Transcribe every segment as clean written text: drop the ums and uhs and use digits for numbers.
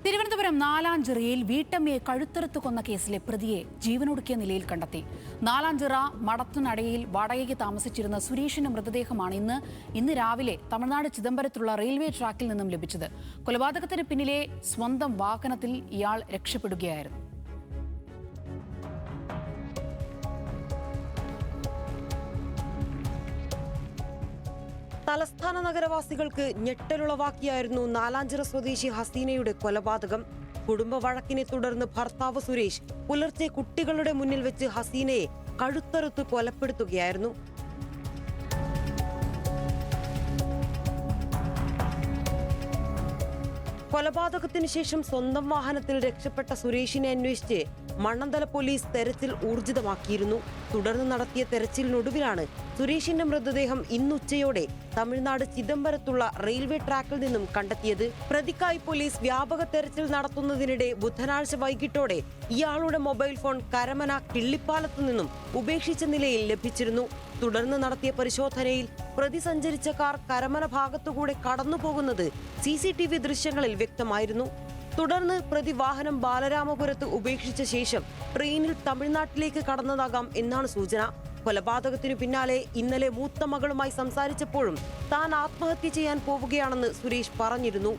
തിരുവനന്തപുരം നാലാഞ്ചിറയിൽ വീട്ടമ്മയെ കഴുത്തറുത്ത് കൊന്ന കേസിലെ പ്രതിയെ ജീവനൊടുക്കിയ നിലയിൽ കണ്ടെത്തി. നാലാഞ്ചിറ മടത്തുനടയിൽ വാടകയ്ക്ക് താമസിച്ചിരുന്ന സുരേഷിന്റെ മൃതദേഹമാണ് ഇന്ന് രാവിലെ തമിഴ്നാട് ചിദംബരത്തുള്ള റെയിൽവേ ട്രാക്കിൽ നിന്നും ലഭിച്ചത്. കൊലപാതകത്തിന് പിന്നിലെ സ്വന്തം വാഹനത്തിൽ ഇയാൾ രക്ഷപ്പെടുകയായിരുന്നു. തലസ്ഥാന നഗരവാസികൾക്ക് ഞെട്ടലുളവാക്കിയായിരുന്നു നാലാഞ്ചിറ സ്വദേശി ഹസീനയുടെ കൊലപാതകം. കുടുംബ വഴക്കിനെ തുടർന്ന് ഭർത്താവ് സുരേഷ് പുലർച്ചെ കുട്ടികളുടെ മുന്നിൽ വെച്ച് ഹസീനയെ കഴുത്തറുത്ത് കൊലപ്പെടുത്തുകയായിരുന്നു. കൊലപാതകത്തിന് ശേഷം സ്വന്തം വാഹനത്തിൽ രക്ഷപ്പെട്ട സുരേഷിനെ അന്വേഷിച്ച് മണ്ണന്തല പോലീസ് തെരച്ചിൽ ഊർജിതമാക്കിയിരുന്നു. തുടർന്ന് നടത്തിയ തെരച്ചിലിനൊടുവിലാണ് സുരേഷിന്റെ മൃതദേഹം ഇന്നുച്ചയോടെ തമിഴ്നാട് ചിദംബരത്തുള്ള റെയിൽവേ ട്രാക്കിൽ നിന്നും കണ്ടെത്തിയത്. പ്രതിക്കായി പോലീസ് വ്യാപക തെരച്ചിൽ നടത്തുന്നതിനിടെ ബുധനാഴ്ച വൈകിട്ടോടെ ഇയാളുടെ മൊബൈൽ ഫോൺ കരമന കിള്ളിപ്പാലത്തു നിന്നും ഉപേക്ഷിച്ച നിലയിൽ ലഭിച്ചിരുന്നു. തുടർന്ന് നടത്തിയ പരിശോധനയിൽ പ്രതി സഞ്ചരിച്ച കാർ കരമന ഭാഗത്തുകൂടെ കടന്നുപോകുന്നത് CCTV ദൃശ്യങ്ങളിൽ വ്യക്തമായിരുന്നു. തുടർന്ന് പ്രതി വാഹനം ബാലരാമപുരത്ത് ഉപേക്ഷിച്ച ശേഷം ട്രെയിനിൽ തമിഴ്നാട്ടിലേക്ക് കടന്നതാകാം എന്നാണ് സൂചന. കൊലപാതകത്തിനു പിന്നാലെ ഇന്നലെ മൂത്ത മകളുമായി സംസാരിച്ചപ്പോഴും താൻ ആത്മഹത്യ ചെയ്യാൻ പോവുകയാണെന്ന് സുരേഷ് പറഞ്ഞിരുന്നു.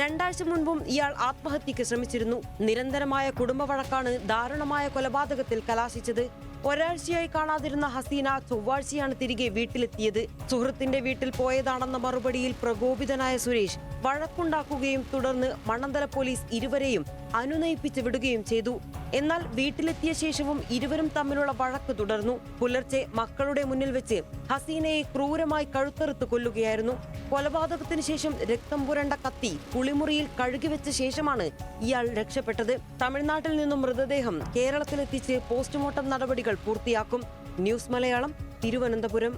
2 ആഴ്ച മുൻപും ഇയാൾ ആത്മഹത്യക്ക് ശ്രമിച്ചിരുന്നു. നിരന്തരമായ കുടുംബ വഴക്കാണ് ദാരുണമായ കൊലപാതകത്തിൽ കലാശിച്ചത്. ഒരാഴ്ചയായി കാണാതിരുന്ന ഹസീന ചൊവ്വാഴ്ചയാണ് തിരികെ വീട്ടിലെത്തിയത്. സുഹൃത്തിന്റെ വീട്ടിൽ പോയതാണെന്ന മറുപടിയിൽ പ്രകോപിതനായ സുരേഷ് വഴക്കുണ്ടാക്കുകയും തുടർന്ന് മണ്ണന്തല പോലീസ് ഇരുവരെയും അനുനയിപ്പിച്ച് വിടുകയും ചെയ്തു. എന്നാൽ വീട്ടിലെത്തിയ ശേഷവും ഇരുവരും തമ്മിലുള്ള വഴക്ക് തുടർന്നു. പുലർച്ചെ മക്കളുടെ മുന്നിൽ വെച്ച് ഹസീനയെ ക്രൂരമായി കഴുത്തറുത്ത് കൊല്ലുകയായിരുന്നു. കൊലപാതകത്തിന് ശേഷം രക്തം പുരണ്ട കത്തി കുളിമുറിയിൽ കഴുകിവെച്ച ശേഷമാണ് ഇയാൾ രക്ഷപ്പെട്ടത്. തമിഴ്നാട്ടിൽ നിന്നും മൃതദേഹം കേരളത്തിലെത്തിച്ച് പോസ്റ്റ്മോർട്ടം നടപടികൾ പൂർത്തിയാക്കും. ന്യൂസ് മലയാളം, തിരുവനന്തപുരം.